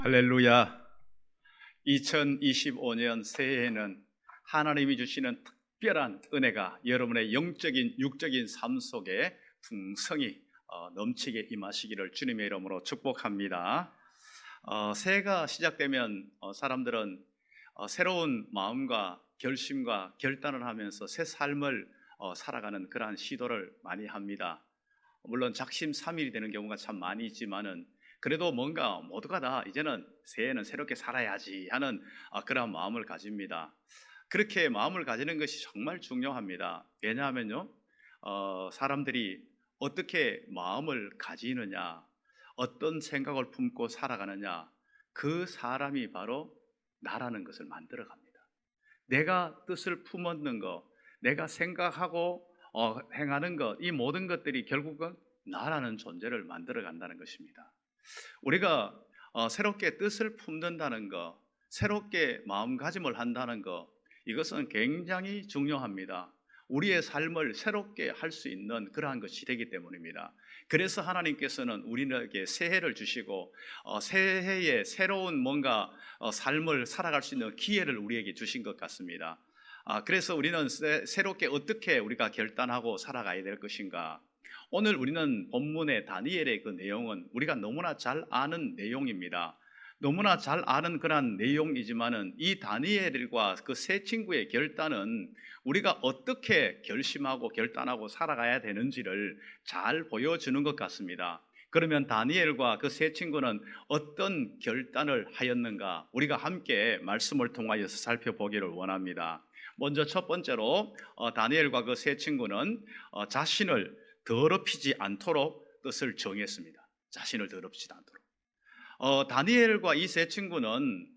할렐루야. 2025년 새해에는 하나님이 주시는 특별한 은혜가 여러분의 영적인 육적인 삶 속에 풍성히 넘치게 임하시기를 주님의 이름으로 축복합니다. 새해가 시작되면 사람들은 새로운 마음과 결심과 결단을 하면서 새 삶을 살아가는 그러한 시도를 많이 합니다. 물론 작심삼일이 되는 경우가 참 많이 있지만은 그래도 뭔가 모두가 다 이제는 새해는 새롭게 살아야지 하는 그런 마음을 가집니다. 그렇게 마음을 가지는 것이 정말 중요합니다. 왜냐하면요, 사람들이 어떻게 마음을 가지느냐, 어떤 생각을 품고 살아가느냐, 그 사람이 바로 나라는 것을 만들어 갑니다. 내가 뜻을 품었는 것, 내가 생각하고 행하는 것, 이 모든 것들이 결국은 나라는 존재를 만들어 간다는 것입니다. 우리가 새롭게 뜻을 품는다는 것, 새롭게 마음가짐을 한다는 것, 이것은 굉장히 중요합니다. 우리의 삶을 새롭게 할 수 있는 그러한 것이 되기 때문입니다. 그래서 하나님께서는 우리에게 새해를 주시고 새해에 새로운 뭔가 삶을 살아갈 수 있는 기회를 우리에게 주신 것 같습니다. 그래서 우리는 새롭게 어떻게 우리가 결단하고 살아가야 될 것인가? 오늘 우리는 본문의 다니엘의 그 내용은 우리가 너무나 잘 아는 내용입니다. 너무나 잘 아는 그런 내용이지만은 이 다니엘과 그 세 친구의 결단은 우리가 어떻게 결심하고 결단하고 살아가야 되는지를 잘 보여주는 것 같습니다. 그러면 다니엘과 그 세 친구는 어떤 결단을 하였는가? 우리가 함께 말씀을 통하여서 살펴보기를 원합니다. 먼저 첫 번째로 다니엘과 그 세 친구는 자신을 더럽히지 않도록 뜻을 정했습니다. 자신을 더럽히지 않도록. 다니엘과 이 세 친구는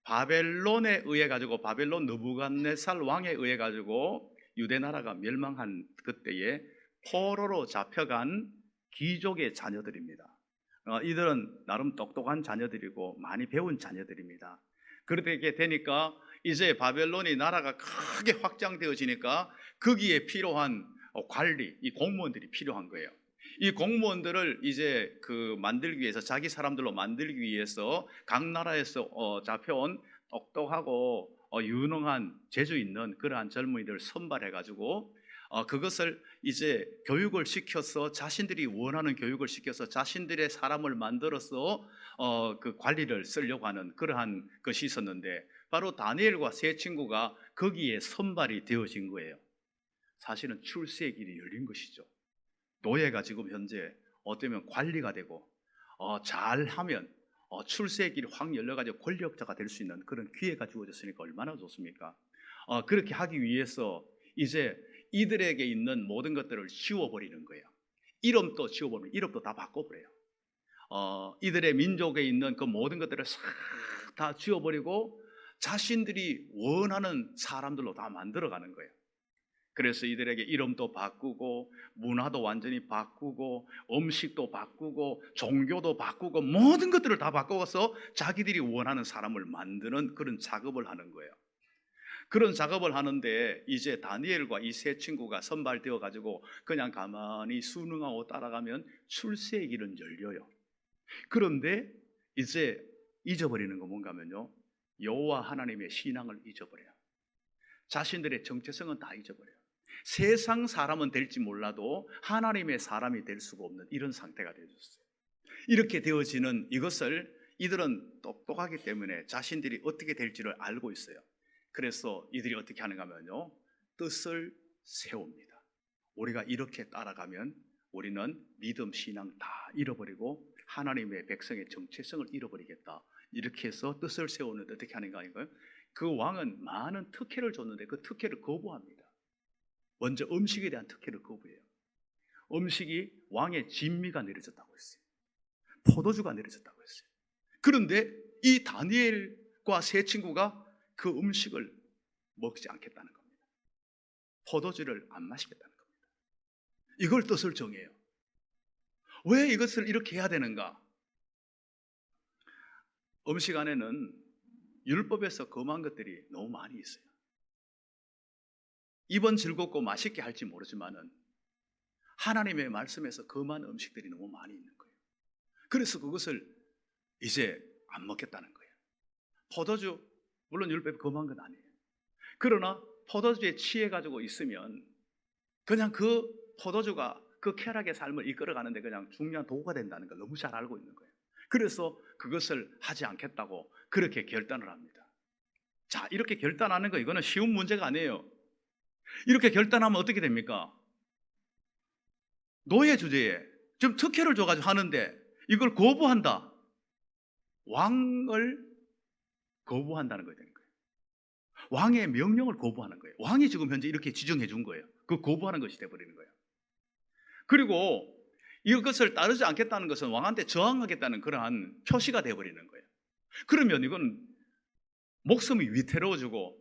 바벨론에 의해 가지고 바벨론 느부갓네살 왕에 의해 가지고 유대 나라가 멸망한 그때에 포로로 잡혀간 귀족의 자녀들입니다. 이들은 나름 똑똑한 자녀들이고 많이 배운 자녀들입니다. 그렇게 되니까 이제 바벨론이 나라가 크게 확장되어지니까 거기에 필요한 관리, 이 공무원들이 필요한 거예요. 이 공무원들을 이제 만들기 위해서 자기 사람들로 만들기 위해서 각 나라에서 잡혀온 똑똑하고 유능한 재주 있는 그러한 젊은이들을 선발해 가지고 그것을 이제 교육을 시켜서 자신들이 원하는 교육을 시켜서 자신들의 사람을 만들어서 그 관리를 쓰려고 하는 그러한 것이 있었는데 바로 다니엘과 세 친구가 거기에 선발이 되어진 거예요. 사실은 출세의 길이 열린 것이죠. 노예가 지금 현재 어쩌면 관리가 되고 잘하면 출세의 길이 확 열려가지고 권력자가 될 수 있는 그런 기회가 주어졌으니까 얼마나 좋습니까? 그렇게 하기 위해서 이제 이들에게 있는 모든 것들을 지워버리는 거예요. 이름도 지워버리면 이름도 다 바꿔버려요. 이들의 민족에 있는 그 모든 것들을 싹 다 지워버리고 자신들이 원하는 사람들로 다 만들어가는 거예요. 그래서 이들에게 이름도 바꾸고 문화도 완전히 바꾸고 음식도 바꾸고 종교도 바꾸고 모든 것들을 다 바꿔서 자기들이 원하는 사람을 만드는 그런 작업을 하는 거예요. 그런 작업을 하는데 이제 다니엘과 이 세 친구가 선발되어 가지고 그냥 가만히 순응하고 따라가면 출세의 길은 열려요. 그런데 이제 잊어버리는 거 뭔가 하면요, 여호와 하나님의 신앙을 잊어버려요. 자신들의 정체성은 다 잊어버려요. 세상 사람은 될지 몰라도 하나님의 사람이 될 수가 없는 이런 상태가 되어졌어요. 이렇게 되어지는 이것을 이들은 똑똑하기 때문에 자신들이 어떻게 될지를 알고 있어요. 그래서 이들이 어떻게 하는가 하면요, 뜻을 세웁니다. 우리가 이렇게 따라가면 우리는 믿음, 신앙 다 잃어버리고 하나님의 백성의 정체성을 잃어버리겠다. 이렇게 해서 뜻을 세우는데 어떻게 하는가 아닌가요? 그 왕은 많은 특혜를 줬는데 그 특혜를 거부합니다. 먼저 음식에 대한 특혜를 거부해요. 음식이 왕의 진미가 내려졌다고 했어요. 포도주가 내려졌다고 했어요. 그런데 이 다니엘과 세 친구가 그 음식을 먹지 않겠다는 겁니다. 포도주를 안 마시겠다는 겁니다. 이걸 뜻을 정해요. 왜 이것을 이렇게 해야 되는가? 음식 안에는 율법에서 금한 것들이 너무 많이 있어요. 입은 즐겁고 맛있게 할지 모르지만은 하나님의 말씀에서 금한 음식들이 너무 많이 있는 거예요. 그래서 그것을 이제 안 먹겠다는 거예요. 포도주 물론 10배 금한 건 아니에요. 그러나 포도주에 취해가지고 있으면 그냥 그 포도주가 그 쾌락의 삶을 이끌어가는데 그냥 중요한 도구가 된다는 걸 너무 잘 알고 있는 거예요. 그래서 그것을 하지 않겠다고 그렇게 결단을 합니다. 자, 이렇게 결단하는 거 이거는 쉬운 문제가 아니에요. 이렇게 결단하면 어떻게 됩니까? 노예 주제에 좀 특혜를 줘가지고 하는데 이걸 거부한다. 왕을 거부한다는 거예요. 왕의 명령을 거부하는 거예요. 왕이 지금 현재 이렇게 지정해 준 거예요. 그 거부하는 것이 돼버리는 거예요. 그리고 이것을 따르지 않겠다는 것은 왕한테 저항하겠다는 그러한 표시가 돼버리는 거예요. 그러면 이건 목숨이 위태로워지고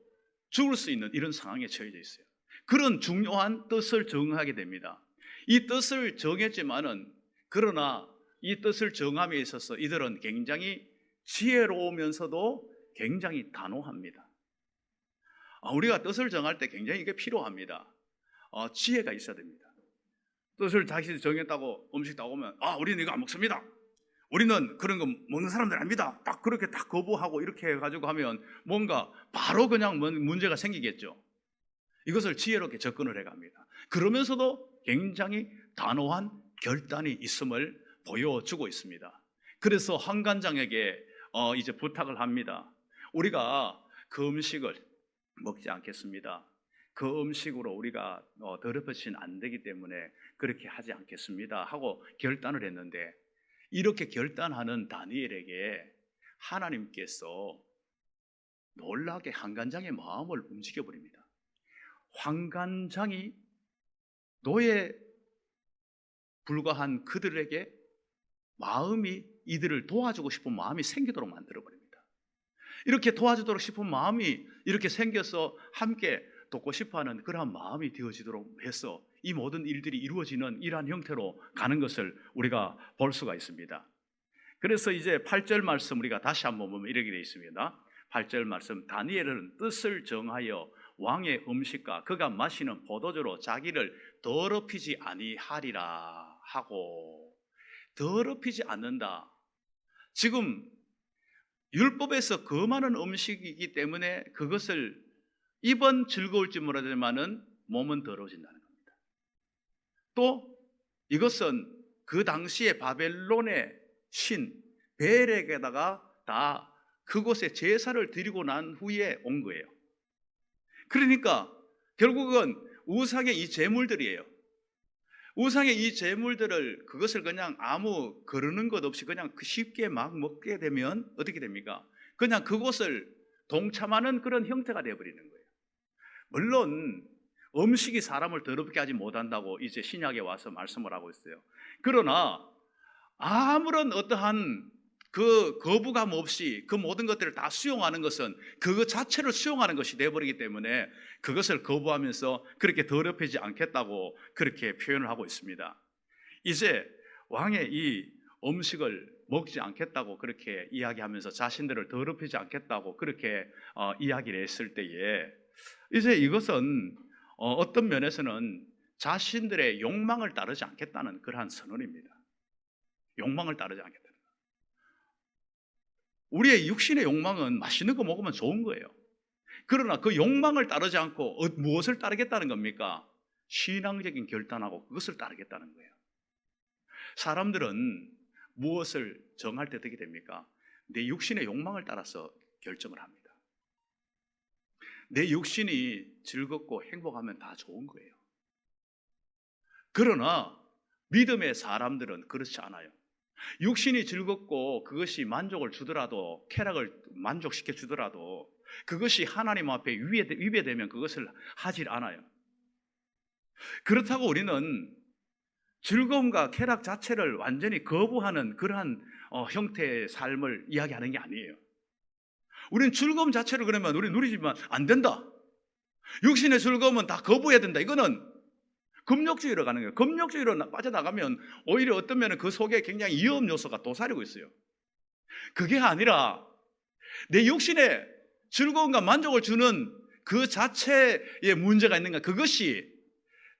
죽을 수 있는 이런 상황에 처해져 있어요. 그런 중요한 뜻을 정하게 됩니다. 이 뜻을 정했지만은 그러나 이 뜻을 정함에 있어서 이들은 굉장히 지혜로우면서도 굉장히 단호합니다. 우리가 뜻을 정할 때 굉장히 이게 필요합니다. 지혜가 있어야 됩니다. 뜻을 다시 정했다고 음식 나오면 우리는 이거 안 먹습니다. 우리는 그런 거 먹는 사람들 아닙니다. 딱 그렇게 딱 거부하고 이렇게 해가지고 하면 뭔가 바로 그냥 문제가 생기겠죠. 이것을 지혜롭게 접근을 해갑니다. 그러면서도 굉장히 단호한 결단이 있음을 보여주고 있습니다. 그래서 한관장에게 이제 부탁을 합니다. 우리가 그 음식을 먹지 않겠습니다. 그 음식으로 우리가 더럽혀지면 안 되기 때문에 그렇게 하지 않겠습니다 하고 결단을 했는데, 이렇게 결단하는 다니엘에게 하나님께서 놀라게 한관장의 마음을 움직여버립니다. 한관장이 노예 불과한 그들에게 마음이, 이들을 도와주고 싶은 마음이 생기도록 만들어버립니다. 이렇게 도와주도록 싶은 마음이 이렇게 생겨서 함께 돕고 싶어하는 그러한 마음이 되어지도록 해서 이 모든 일들이 이루어지는 이러한 형태로 가는 것을 우리가 볼 수가 있습니다. 그래서 이제 8절 말씀 우리가 다시 한번 보면 이렇게 되어 있습니다. 8절 말씀, 다니엘은 뜻을 정하여 왕의 음식과 그가 마시는 포도주로 자기를 더럽히지 아니하리라 하고, 더럽히지 않는다. 지금 율법에서 금하는 음식이기 때문에 그것을 입은 즐거울지 모르지만은 몸은 더러워진다는 겁니다. 또 이것은 그 당시에 바벨론의 신 벨에게다가 다 그곳에 제사를 드리고 난 후에 온 거예요. 그러니까 결국은 우상의 이 제물들이에요. 우상의 이 제물들을, 그것을 그냥 아무 거르는 것 없이 그냥 쉽게 막 먹게 되면 어떻게 됩니까? 그냥 그것을 동참하는 그런 형태가 되어버리는 거예요. 물론 음식이 사람을 더럽게 하지 못한다고 이제 신약에 와서 말씀을 하고 있어요. 그러나 아무런 어떠한 그 거부감 없이 그 모든 것들을 다 수용하는 것은 그것 자체를 수용하는 것이 되어버리기 때문에 그것을 거부하면서 그렇게 더럽히지 않겠다고 그렇게 표현을 하고 있습니다. 이제 왕의 이 음식을 먹지 않겠다고 그렇게 이야기하면서 자신들을 더럽히지 않겠다고 그렇게 이야기를 했을 때에 이제 이것은 어떤 면에서는 자신들의 욕망을 따르지 않겠다는 그러한 선언입니다. 욕망을 따르지 않겠다. 우리의 육신의 욕망은 맛있는 거 먹으면 좋은 거예요. 그러나 그 욕망을 따르지 않고 무엇을 따르겠다는 겁니까? 신앙적인 결단하고 그것을 따르겠다는 거예요. 사람들은 무엇을 정할 때 어떻게 됩니까? 내 육신의 욕망을 따라서 결정을 합니다. 내 육신이 즐겁고 행복하면 다 좋은 거예요. 그러나 믿음의 사람들은 그렇지 않아요. 육신이 즐겁고 그것이 만족을 주더라도, 쾌락을 만족시켜 주더라도 그것이 하나님 앞에 위배되면 그것을 하질 않아요. 그렇다고 우리는 즐거움과 쾌락 자체를 완전히 거부하는 그러한 형태의 삶을 이야기하는 게 아니에요. 우리는 즐거움 자체를 그러면 우리 누리지만 안 된다. 육신의 즐거움은 다 거부해야 된다. 이거는 금욕주의로 가는 거예요. 금욕주의로 빠져나가면 오히려 어떤 면은 그 속에 굉장히 위험 요소가 도사리고 있어요. 그게 아니라 내 육신의 즐거움과 만족을 주는 그 자체에 문제가 있는가, 그것이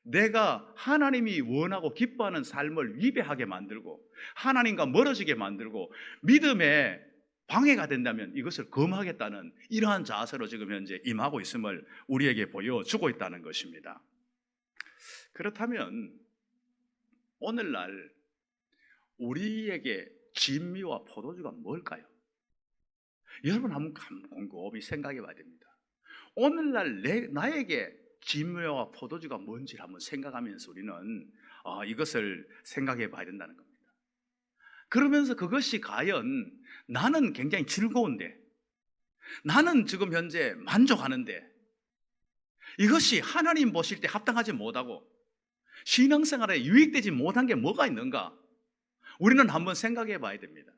내가 하나님이 원하고 기뻐하는 삶을 위배하게 만들고 하나님과 멀어지게 만들고 믿음의 방해가 된다면 이것을 금하겠다는 이러한 자세로 지금 현재 임하고 있음을 우리에게 보여주고 있다는 것입니다. 그렇다면 오늘날 우리에게 진미와 포도주가 뭘까요? 여러분 한번 곰곰이 생각해 봐야 됩니다. 오늘날 나에게 진미와 포도주가 뭔지를 한번 생각하면서 우리는 이것을 생각해 봐야 된다는 겁니다. 그러면서 그것이 과연 나는 굉장히 즐거운데, 나는 지금 현재 만족하는데, 이것이 하나님 보실 때 합당하지 못하고 신앙생활에 유익되지 못한 게 뭐가 있는가? 우리는 한번 생각해 봐야 됩니다.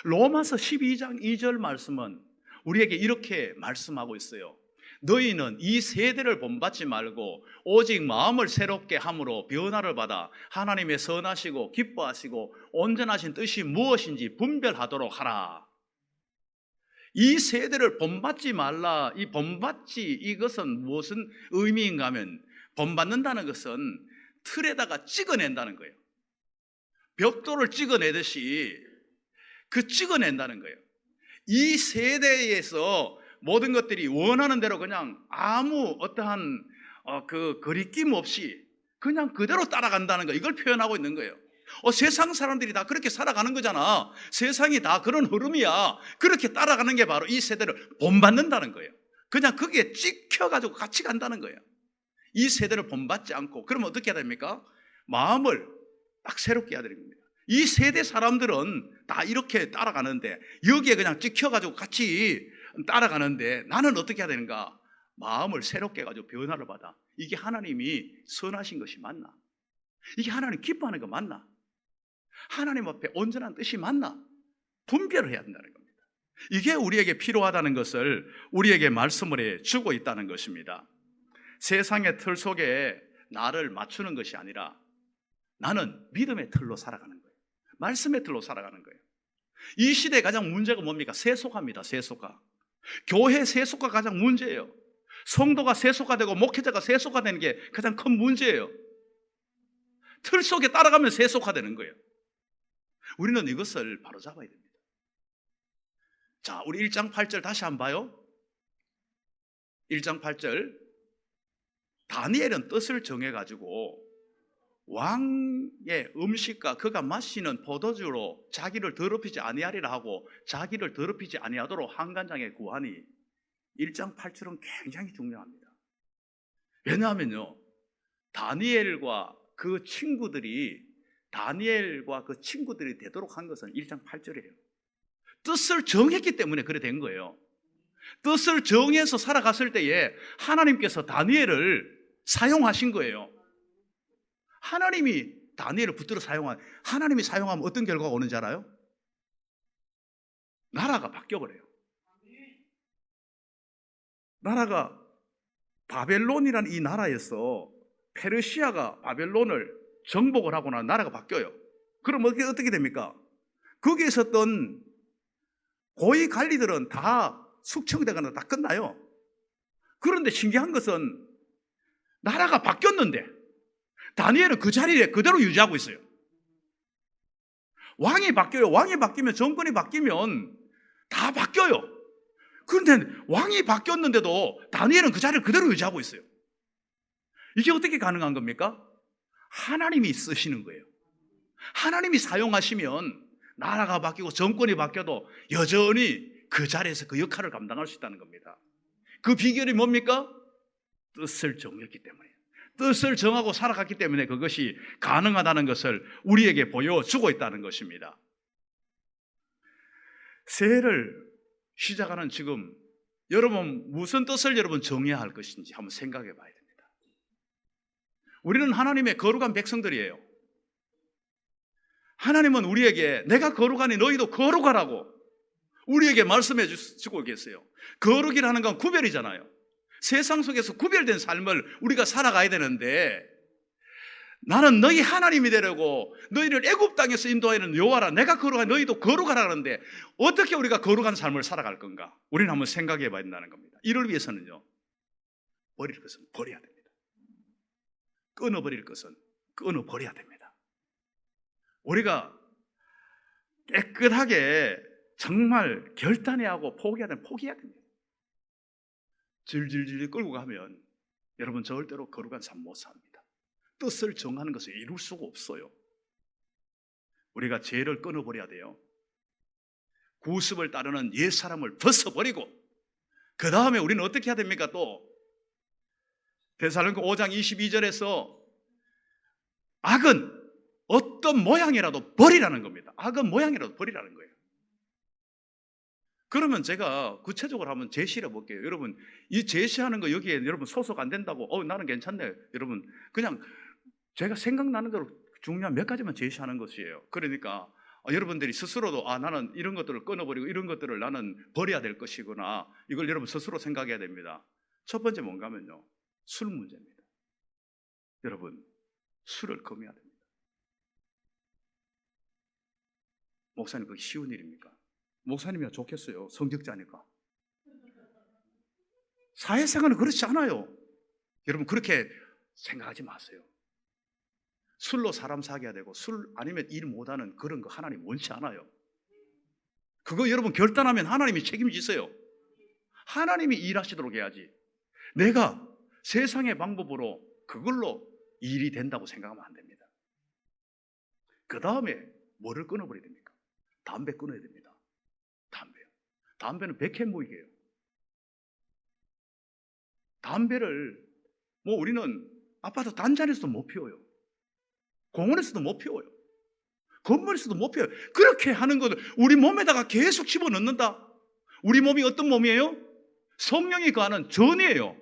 로마서 12장 2절 말씀은 우리에게 이렇게 말씀하고 있어요. 너희는 이 세대를 본받지 말고 오직 마음을 새롭게 함으로 변화를 받아 하나님의 선하시고 기뻐하시고 온전하신 뜻이 무엇인지 분별하도록 하라. 이 세대를 본받지 말라. 이 본받지, 이것은 무슨 의미인가 하면, 본받는다는 것은 틀에다가 찍어낸다는 거예요. 벽돌을 찍어내듯이 찍어낸다는 거예요. 이 세대에서 모든 것들이 원하는 대로 그냥 아무 어떠한 거리낌 없이 그냥 그대로 따라간다는 거, 이걸 표현하고 있는 거예요. 세상 사람들이 다 그렇게 살아가는 거잖아. 세상이 다 그런 흐름이야. 그렇게 따라가는 게 바로 이 세대를 본받는다는 거예요. 그냥 거기에 찍혀가지고 같이 간다는 거예요. 이 세대를 본받지 않고, 그러면 어떻게 해야 됩니까? 마음을 딱 새롭게 해야 되는 겁니다. 이 세대 사람들은 다 이렇게 따라가는데, 여기에 그냥 찍혀가지고 같이 따라가는데, 나는 어떻게 해야 되는가? 마음을 새롭게 해가지고 변화를 받아. 이게 하나님이 선하신 것이 맞나? 이게 하나님 기뻐하는 거 맞나? 하나님 앞에 온전한 뜻이 맞나? 분별을 해야 된다는 겁니다. 이게 우리에게 필요하다는 것을 우리에게 말씀을 해주고 있다는 것입니다. 세상의 틀 속에 나를 맞추는 것이 아니라 나는 믿음의 틀로 살아가는 거예요. 말씀의 틀로 살아가는 거예요. 이 시대에 가장 문제가 뭡니까? 세속화입니다. 세속화. 교회 세속화 가장 문제예요. 성도가 세속화되고 목회자가 세속화되는 게 가장 큰 문제예요. 틀 속에 따라가면 세속화되는 거예요. 우리는 이것을 바로잡아야 됩니다. 자, 우리 1장 8절 다시 한번 봐요. 1장 8절. 다니엘은 뜻을 정해가지고 왕의 음식과 그가 마시는 포도주로 자기를 더럽히지 아니하리라 하고 자기를 더럽히지 아니하도록 한간장에 구하니, 1장 8절은 굉장히 중요합니다. 왜냐하면요, 다니엘과 그 친구들이 되도록 한 것은 1장 8절이에요. 뜻을 정했기 때문에 그래 된 거예요. 뜻을 정해서 살아갔을 때에 하나님께서 다니엘을 사용하신 거예요. 하나님이 다니엘을 붙들어 하나님이 사용하면 어떤 결과가 오는지 알아요? 나라가 바뀌어버려요. 나라가 바벨론이라는 이 나라에서 페르시아가 바벨론을 정복을 하고 나면 나라가 바뀌어요. 그럼 어떻게 됩니까? 거기에 있었던 고위 관리들은 다 숙청되거나 다 끝나요. 그런데 신기한 것은 나라가 바뀌었는데 다니엘은 그 자리에 그대로 유지하고 있어요. 왕이 바뀌어요. 왕이 바뀌면, 정권이 바뀌면 다 바뀌어요. 그런데 왕이 바뀌었는데도 다니엘은 그 자리를 그대로 유지하고 있어요. 이게 어떻게 가능한 겁니까? 하나님이 쓰시는 거예요. 하나님이 사용하시면 나라가 바뀌고 정권이 바뀌어도 여전히 그 자리에서 그 역할을 감당할 수 있다는 겁니다. 그 비결이 뭡니까? 뜻을 정했기 때문에, 뜻을 정하고 살아갔기 때문에 그것이 가능하다는 것을 우리에게 보여주고 있다는 것입니다. 새해를 시작하는 지금 여러분 무슨 뜻을 여러분 정해야 할 것인지 한번 생각해 봐야 됩니다. 우리는 하나님의 거룩한 백성들이에요. 하나님은 우리에게 내가 거룩하니 너희도 거룩하라고 우리에게 말씀해 주고 계세요. 거룩이라는 건 구별이잖아요. 세상 속에서 구별된 삶을 우리가 살아가야 되는데, 나는 너희 하나님이 되려고 너희를 애굽 땅에서 인도하는 여호와라, 내가 거룩하니 너희도 거룩하라 하는데 어떻게 우리가 거룩한 삶을 살아갈 건가? 우리는 한번 생각해 봐야 된다는 겁니다. 이를 위해서는요, 버릴 것은 버려야 됩니다. 끊어버릴 것은 끊어버려야 됩니다. 우리가 깨끗하게 정말 결단해야 하고 포기해야 되면 포기해야 됩니다. 질질질 끌고 가면 여러분 절대로 거룩한 삶 못 삽니다. 뜻을 정하는 것을 이룰 수가 없어요. 우리가 죄를 끊어버려야 돼요. 구습을 따르는 옛사람을 벗어버리고 그 다음에 우리는 어떻게 해야 됩니까? 또 데살로니가 5장 22절에서 악은 어떤 모양이라도 버리라는 겁니다. 악은 모양이라도 버리라는 거예요. 그러면 제가 구체적으로 한번 제시를 해볼게요. 여러분 이 제시하는 거 여기에 여러분 소속 안 된다고 나는 괜찮네 여러분 그냥 제가 생각나는 대로 중요한 몇 가지만 제시하는 것이에요. 그러니까 여러분들이 스스로도 나는 이런 것들을 끊어버리고 이런 것들을 나는 버려야 될 것이구나 이걸 여러분 스스로 생각해야 됩니다. 첫 번째 뭔가 하면요 술 문제입니다. 여러분 술을 금해야 됩니다. 목사님 그게 쉬운 일입니까? 목사님이야 좋겠어요. 성직자니까. 사회생활은 그렇지 않아요. 여러분 그렇게 생각하지 마세요. 술로 사람 사귀어야 되고 술 아니면 일 못하는 그런 거 하나님 원치 않아요. 그거 여러분 결단하면 하나님이 책임지세요. 하나님이 일하시도록 해야지 내가 세상의 방법으로 그걸로 일이 된다고 생각하면 안 됩니다. 그 다음에 뭐를 끊어버려야 됩니까? 담배 끊어야 됩니다. 담배요. 담배는 백해무익이에요. 담배를 우리는 아파트 단지안에서도 못 피워요. 공원에서도 못 피워요. 건물에서도 못 피워요. 그렇게 하는 것을 우리 몸에다가 계속 집어넣는다. 우리 몸이 어떤 몸이에요? 성령이 거하는 전이에요.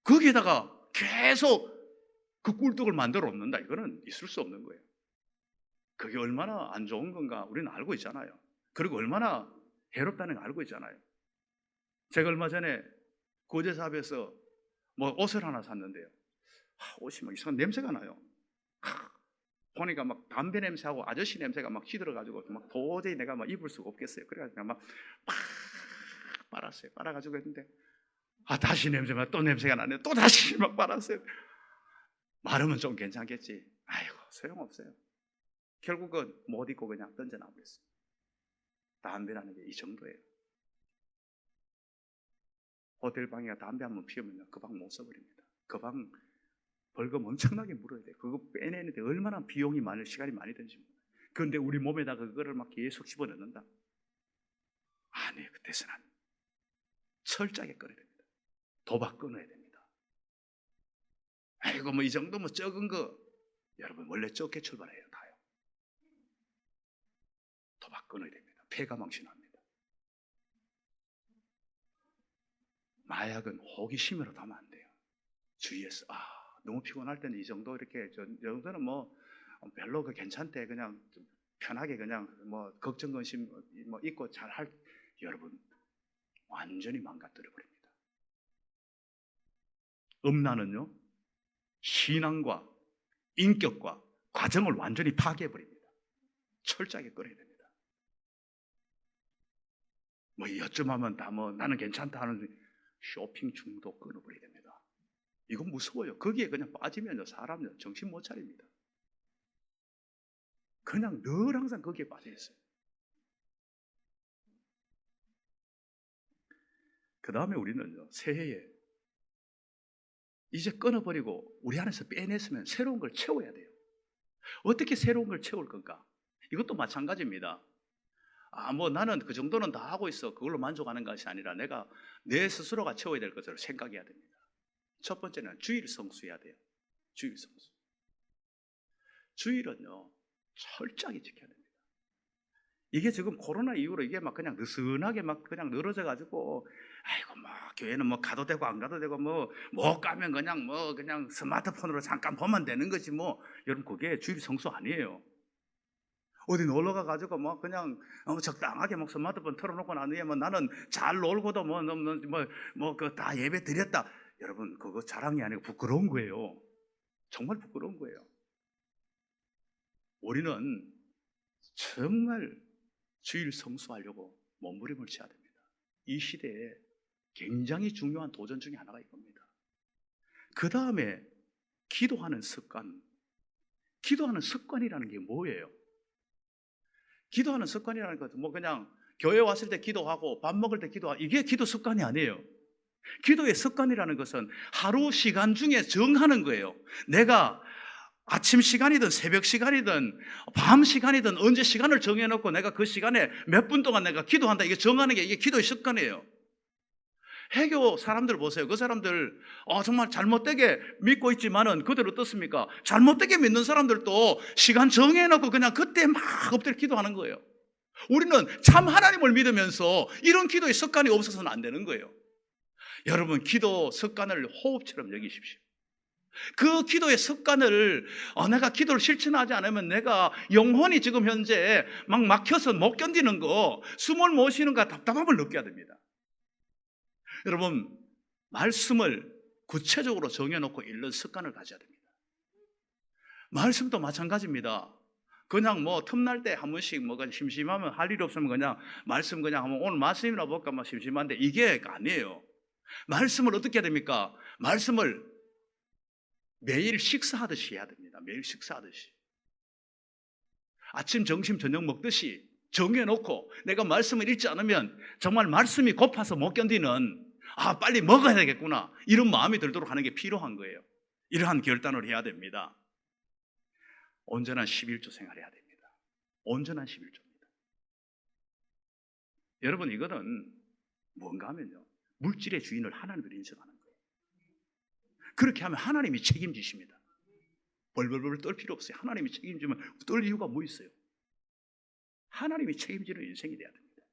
거기에다가 계속 그 꿀떡을 만들어 놓는다. 이거는 있을 수 없는 거예요. 그게 얼마나 안 좋은 건가 우리는 알고 있잖아요. 그리고 얼마나 해롭다는 걸 알고 있잖아요. 제가 얼마 전에 고제사업에서 옷을 하나 샀는데요. 옷이 막 이상한 냄새가 나요. 보니까 막 담배 냄새하고 아저씨 냄새가 막 찌들어가지고 막 도저히 내가 막 입을 수가 없겠어요. 그래가지고 막 빨았어요. 빨아가지고 했는데 다시 냄새가 또 냄새가 나네. 또 다시 막 빨았어요. 마르면 좀 괜찮겠지. 아이고 소용없어요. 결국은 못 입고 그냥 던져놔버렸어요. 담배라는 게 이 정도예요. 호텔 방에 담배 한번 피우면 그 방 못 써버립니다. 그 방 벌금 엄청나게 물어야 돼요. 그거 빼내는데 얼마나 비용이 많을 시간이 많이 든지. 그런데 우리 몸에다가 그거를 막 계속 집어넣는다. 아니에요. 그때서는 철저하게 끊어야 됩니다. 도박 끊어야 됩니다. 아이고 이 정도면 적은 거 여러분 원래 적게 출발해요. 다요. 도박 끊어야 됩니다. 폐가 망신합니다. 마약은 호기심으로 하면 안 돼요. 주위에서 너무 피곤할 때는 이 정도 이렇게 저 정도는 별로 괜찮대 그냥 좀 편하게 그냥 걱정 근심 잊고 잘 할 여러분 완전히 망가뜨려 버립니다. 음란은요 신앙과 인격과 과정을 완전히 파괴해 버립니다. 철저하게 끊어야 됩니다. 여쯤 하면 다 나는 괜찮다 하는 쇼핑 중독 끊어버려야 됩니다. 이건 무서워요. 거기에 그냥 빠지면 사람은 정신 못 차립니다. 그냥 늘 항상 거기에 빠져 있어요. 그 다음에 우리는 새해에 이제 끊어버리고 우리 안에서 빼냈으면 새로운 걸 채워야 돼요. 어떻게 새로운 걸 채울 건가? 이것도 마찬가지입니다. 나는 그 정도는 다 하고 있어. 그걸로 만족하는 것이 아니라 내가 내 스스로가 채워야 될 것을 생각해야 됩니다. 첫 번째는 주일 성수해야 돼요. 주일 성수. 주일은요 철저하게 지켜야 됩니다. 이게 지금 코로나 이후로 이게 막 그냥 느슨하게 막 그냥 늘어져 가지고 아이고 교회는 가도 되고 안 가도 되고 못 가면 그냥 스마트폰으로 잠깐 보면 되는 거지 여러분 그게 주일 성수 아니에요. 어디 놀러 가가지고 그냥 적당하게 스마트폰 틀어놓고 난 후에 나는 잘 놀고도 다 예배 드렸다. 여러분 그거 자랑이 아니고 부끄러운 거예요. 정말 부끄러운 거예요. 우리는 정말 주일 성수하려고 몸부림을 쳐야 됩니다. 이 시대에 굉장히 중요한 도전 중에 하나가 이겁니다. 그 다음에 기도하는 습관. 기도하는 습관이라는 게 뭐예요? 기도하는 습관이라는 것은 뭐 그냥 교회 왔을 때 기도하고 밥 먹을 때 기도하고 이게 기도 습관이 아니에요. 기도의 습관이라는 것은 하루 시간 중에 정하는 거예요. 내가 아침 시간이든 새벽 시간이든 밤 시간이든 언제 시간을 정해놓고 내가 그 시간에 몇 분 동안 내가 기도한다, 이게 정하는 게 이게 기도의 습관이에요. 해교 사람들 보세요. 그 사람들 정말 잘못되게 믿고 있지만은 그대로 어떻습니까? 잘못되게 믿는 사람들도 시간 정해놓고 그냥 그때 막 엎드려 기도하는 거예요. 우리는 참 하나님을 믿으면서 이런 기도의 습관이 없어서는 안 되는 거예요. 여러분, 기도 습관을 호흡처럼 여기십시오. 그 기도의 습관을 내가 기도를 실천하지 않으면 내가 영혼이 지금 현재 막 막혀서 못 견디는 거, 숨을 못 쉬는가 답답함을 느껴야 됩니다. 여러분, 말씀을 구체적으로 정해놓고 읽는 습관을 가져야 됩니다. 말씀도 마찬가지입니다. 그냥 뭐 틈날 때 한 번씩 뭐 심심하면 할 일 없으면 그냥 말씀 그냥 하면 오늘 말씀이나 볼까 막 심심한데 이게 아니에요. 말씀을 어떻게 해야 됩니까? 말씀을 매일 식사하듯이 해야 됩니다. 매일 식사하듯이. 아침, 점심, 저녁 먹듯이 정해놓고 내가 말씀을 읽지 않으면 정말 말씀이 고파서 못 견디는 빨리 먹어야 되겠구나 이런 마음이 들도록 하는 게 필요한 거예요. 이러한 결단을 해야 됩니다. 온전한 11조 생활해야 됩니다. 온전한 11조입니다. 여러분, 이거는 뭔가 하면요, 물질의 주인을 하나님으로 인정하는 거예요. 그렇게 하면 하나님이 책임지십니다. 벌벌벌 떨 필요 없어요. 하나님이 책임지면 떨 이유가 뭐 있어요? 하나님이 책임지는 인생이 돼야 됩니다.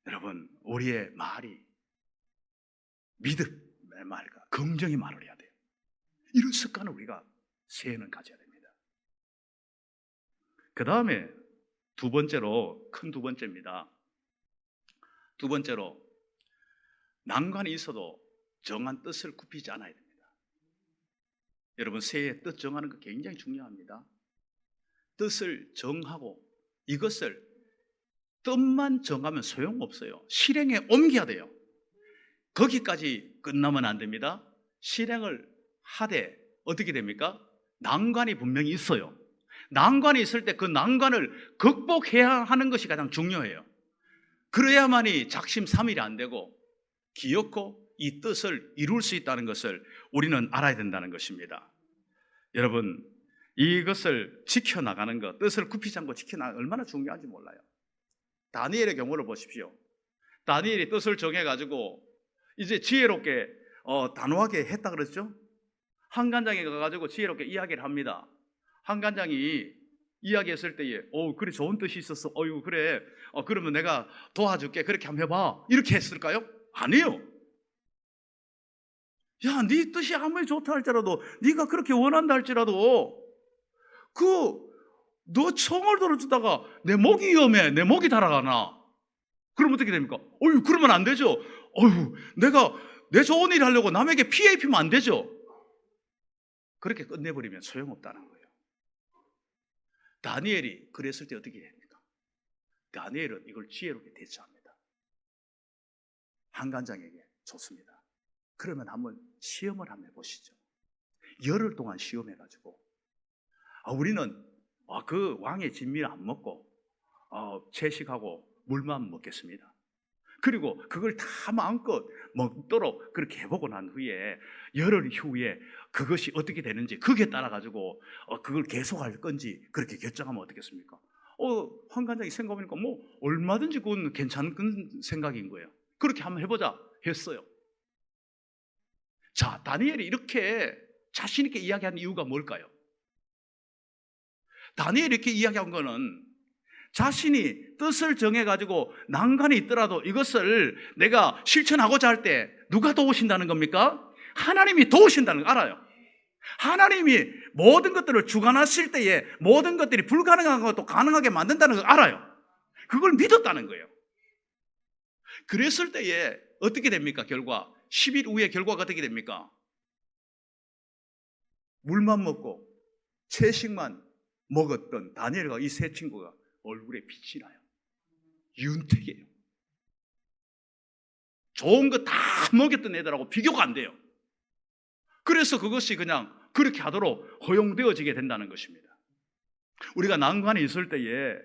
여러분, 우리의 말이 믿음의 말과 긍정의 말을 해야 돼요. 이런 습관을 우리가 새해는 가져야 됩니다. 그 다음에 두 번째로, 큰 두 번째입니다. 두 번째로, 난관이 있어도 정한 뜻을 굽히지 않아야 됩니다. 여러분, 새해 뜻 정하는 거 굉장히 중요합니다. 뜻을 정하고 이것을 뜻만 정하면 소용없어요. 실행에 옮겨야 돼요. 거기까지 끝나면 안 됩니다. 실행을 하되 어떻게 됩니까? 난관이 분명히 있어요. 난관이 있을 때 그 난관을 극복해야 하는 것이 가장 중요해요. 그래야만이 작심삼일이 안 되고 기어코 이 뜻을 이룰 수 있다는 것을 우리는 알아야 된다는 것입니다. 여러분, 이것을 지켜나가는 것, 뜻을 굽히지 않고 지켜나가는 것 얼마나 중요한지 몰라요. 다니엘의 경우를 보십시오. 다니엘이 뜻을 정해가지고 이제 지혜롭게 단호하게 했다 그랬죠. 한간장에 가가지고 지혜롭게 이야기를 합니다. 한간장이 이야기했을 때에 그래, 좋은 뜻이 있었어. 그래, 그러면 내가 도와줄게. 그렇게 한번 해봐. 이렇게 했을까요? 아니요. 야, 네 뜻이 아무리 좋다 할지라도, 네가 그렇게 원한다 할지라도 너 총을 들어주다가 내 목이 위험해, 내 목이 달아가나? 그럼 어떻게 됩니까? 그러면 안 되죠. 내가 내 좋은 일 하려고 남에게 피해 입히면 안 되죠. 그렇게 끝내버리면 소용없다는 거예요. 다니엘이 그랬을 때 어떻게 됩니까? 다니엘은 이걸 지혜롭게 대처합니다. 한간장에게 좋습니다. 그러면 한번 시험을 한번 해보시죠. 열흘 동안 시험해가지고 우리는 그 왕의 진미를 안 먹고 채식하고 물만 먹겠습니다. 그리고 그걸 다 마음껏 먹도록 그렇게 해보고 난 후에 열흘 후에 그것이 어떻게 되는지 그게 따라가지고 그걸 계속할 건지 그렇게 결정하면 어떻겠습니까? 한간장이 생각해보니까 얼마든지 그건 괜찮은 생각인 거예요. 그렇게 한번 해보자 했어요. 자, 다니엘이 이렇게 자신 있게 이야기한 이유가 뭘까요? 다니엘이 이렇게 이야기한 거는 자신이 뜻을 정해가지고 난관이 있더라도 이것을 내가 실천하고자 할 때 누가 도우신다는 겁니까? 하나님이 도우신다는 걸 알아요. 하나님이 모든 것들을 주관하실 때에 모든 것들이 불가능한 것도 가능하게 만든다는 걸 알아요. 그걸 믿었다는 거예요. 그랬을 때에 어떻게 됩니까? 결과 10일 후에 결과가 어떻게 됩니까? 물만 먹고 채식만 먹었던 다니엘과 이 세 친구가 얼굴에 빛이 나요. 윤택이에요. 좋은 거 다 먹였던 애들하고 비교가 안 돼요. 그래서 그것이 그냥 그렇게 하도록 허용되어지게 된다는 것입니다. 우리가 난관이 있을 때에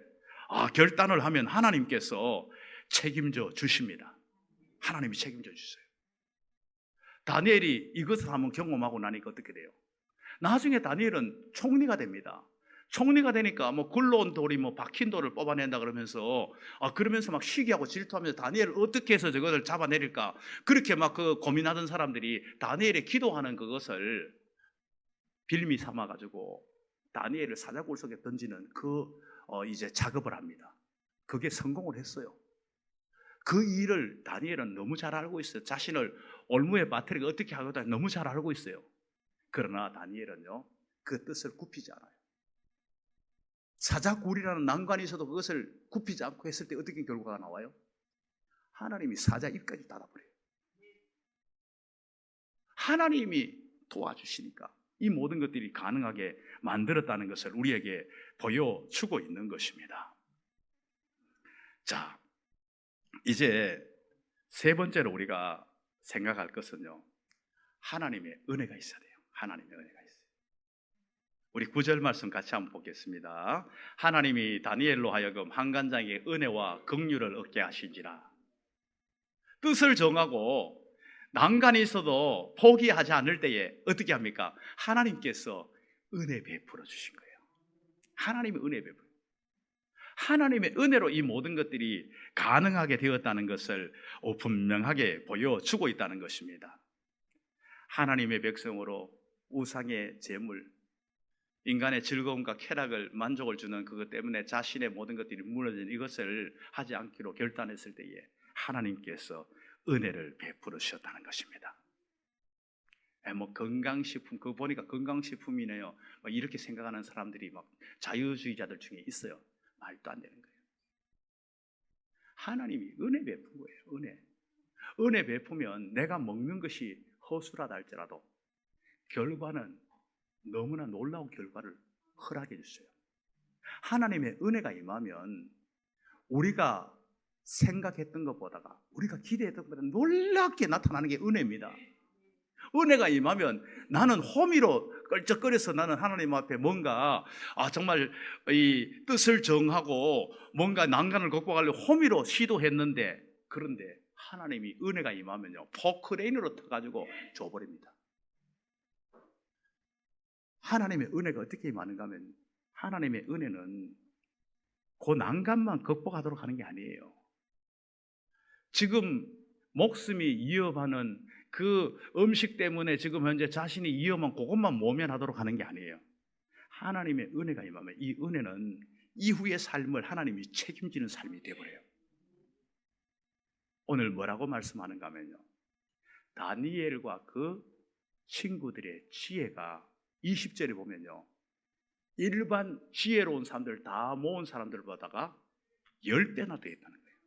결단을 하면 하나님께서 책임져 주십니다. 하나님이 책임져 주세요. 다니엘이 이것을 한번 경험하고 나니까 어떻게 돼요? 나중에 다니엘은 총리가 됩니다. 총리가 되니까 뭐 굴러온 돌이 뭐 박힌 돌을 뽑아낸다 그러면서 막 시기하고 질투하면서 다니엘을 어떻게 해서 저것을 잡아내릴까 그렇게 막 고민하던 사람들이 다니엘의 기도하는 그것을 빌미 삼아 가지고 다니엘을 사자굴 속에 던지는 이제 작업을 합니다. 그게 성공을 했어요. 그 일을 다니엘은 너무 잘 알고 있어요. 자신을 올무에 빠뜨리고 어떻게 하거든 너무 잘 알고 있어요. 그러나 다니엘은요 그 뜻을 굽히지 않아요. 사자굴이라는 난관이 있어도 그것을 굽히지 않고 했을 때 어떻게 결과가 나와요? 하나님이 사자 입까지 닫아버려요. 하나님이 도와주시니까 이 모든 것들이 가능하게 만들었다는 것을 우리에게 보여주고 있는 것입니다. 자, 이제 세 번째로 우리가 생각할 것은요, 하나님의 은혜가 있어야 돼요. 하나님의 은혜가 있어요. 우리 9절 말씀 같이 한번 보겠습니다. 하나님이 다니엘로 하여금 한간장의 은혜와 긍휼을 얻게 하신지라. 뜻을 정하고 난간이 있어도 포기하지 않을 때에 어떻게 합니까? 하나님께서 은혜 베풀어 주신 거예요. 하나님의 은혜 베풀어. 하나님의 은혜로 이 모든 것들이 가능하게 되었다는 것을 분명하게 보여주고 있다는 것입니다. 하나님의 백성으로 우상의 재물, 인간의 즐거움과 쾌락을 만족을 주는 그것 때문에 자신의 모든 것들이 무너진 이것을 하지 않기로 결단했을 때에 하나님께서 은혜를 베풀어 주셨다는 것입니다. 뭐 건강식품, 그거 보니까 건강식품이네요. 이렇게 생각하는 사람들이 막 자유주의자들 중에 있어요. 말도 안 되는 거예요. 하나님이 은혜 베푼 거예요. 은혜 베푸면 내가 먹는 것이 허술하다 할지라도 결과는 너무나 놀라운 결과를 허락해 주세요. 하나님의 은혜가 임하면 우리가 생각했던 것보다가 우리가 기대했던 것보다 놀랍게 나타나는 게 은혜입니다. 은혜가 임하면 나는 호미로 끌적거려서 나는 하나님 앞에 뭔가 정말 이 뜻을 정하고 뭔가 난간을 극복하려고 호미로 시도했는데, 그런데 하나님이 은혜가 임하면요 포크레인으로 터가지고 줘버립니다. 하나님의 은혜가 어떻게 임하는가 하면, 하나님의 은혜는 그 난간만 극복하도록 하는 게 아니에요. 지금 목숨이 위협하는 그 음식 때문에 지금 현재 자신이 위험한 그것만 모면하도록 하는 게 아니에요. 하나님의 은혜가 임하면 이 은혜는 이후의 삶을 하나님이 책임지는 삶이 되어버려요. 오늘 뭐라고 말씀하는가 하면요, 다니엘과 그 친구들의 지혜가 20절에 보면요, 일반 지혜로운 사람들 다 모은 사람들보다가 10배나 더 있다는 거예요.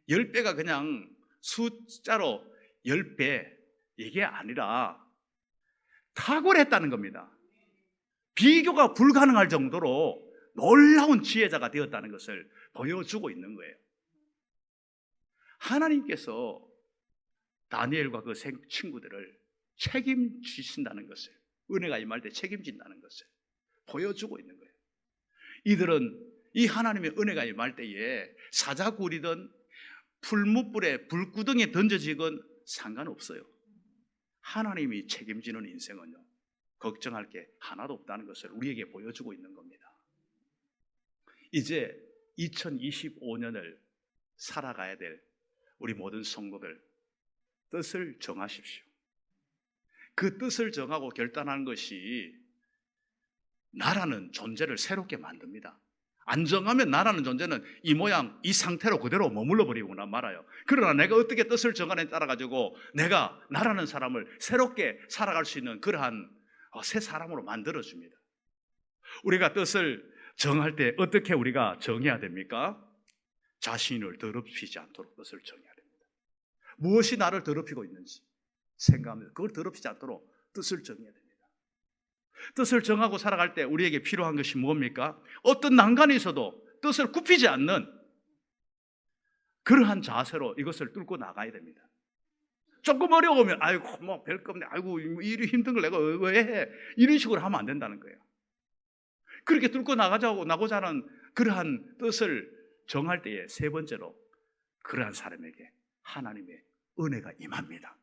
10배가 그냥 숫자로 10배 이게 아니라 탁월했다는 겁니다. 비교가 불가능할 정도로 놀라운 지혜자가 되었다는 것을 보여주고 있는 거예요. 하나님께서 다니엘과 그 친구들을 책임지신다는 것을, 은혜가 임할 때 책임진다는 것을 보여주고 있는 거예요. 이들은 이 하나님의 은혜가 임할 때에 사자굴이든 풀무불에 불구덩이에 던져지건 상관없어요. 하나님이 책임지는 인생은요 걱정할 게 하나도 없다는 것을 우리에게 보여주고 있는 겁니다. 이제 2025년을 살아가야 될 우리 모든 성도들, 뜻을 정하십시오. 그 뜻을 정하고 결단하는 것이 나라는 존재를 새롭게 만듭니다. 안 정하면 나라는 존재는 이 모양 이 상태로 그대로 머물러 버리거나 말아요. 그러나 내가 어떻게 뜻을 정하느냐에 따라 가지고 내가 나라는 사람을 새롭게 살아갈 수 있는 그러한 새 사람으로 만들어 줍니다. 우리가 뜻을 정할 때 어떻게 우리가 정해야 됩니까? 자신을 더럽히지 않도록 뜻을 정해야 됩니다. 무엇이 나를 더럽히고 있는지 생각하면서 그걸 더럽히지 않도록 뜻을 정해야 됩니다. 뜻을 정하고 살아갈 때 우리에게 필요한 것이 뭡니까? 어떤 난간이 있어도 뜻을 굽히지 않는 그러한 자세로 이것을 뚫고 나가야 됩니다. 조금 어려우면 아이고 뭐 별거 없네, 아이고 일이 힘든 걸 내가 왜 해? 이런 식으로 하면 안 된다는 거예요. 그렇게 뚫고 나고자 하는 그러한 뜻을 정할 때에 세 번째로 그러한 사람에게 하나님의 은혜가 임합니다.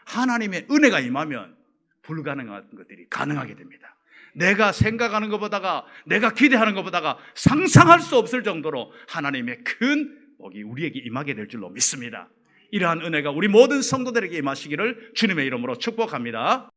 하나님의 은혜가 임하면 불가능한 것들이 가능하게 됩니다. 내가 생각하는 것보다가, 내가 기대하는 것보다가 상상할 수 없을 정도로 하나님의 큰 복이 우리에게 임하게 될 줄로 믿습니다. 이러한 은혜가 우리 모든 성도들에게 임하시기를 주님의 이름으로 축복합니다.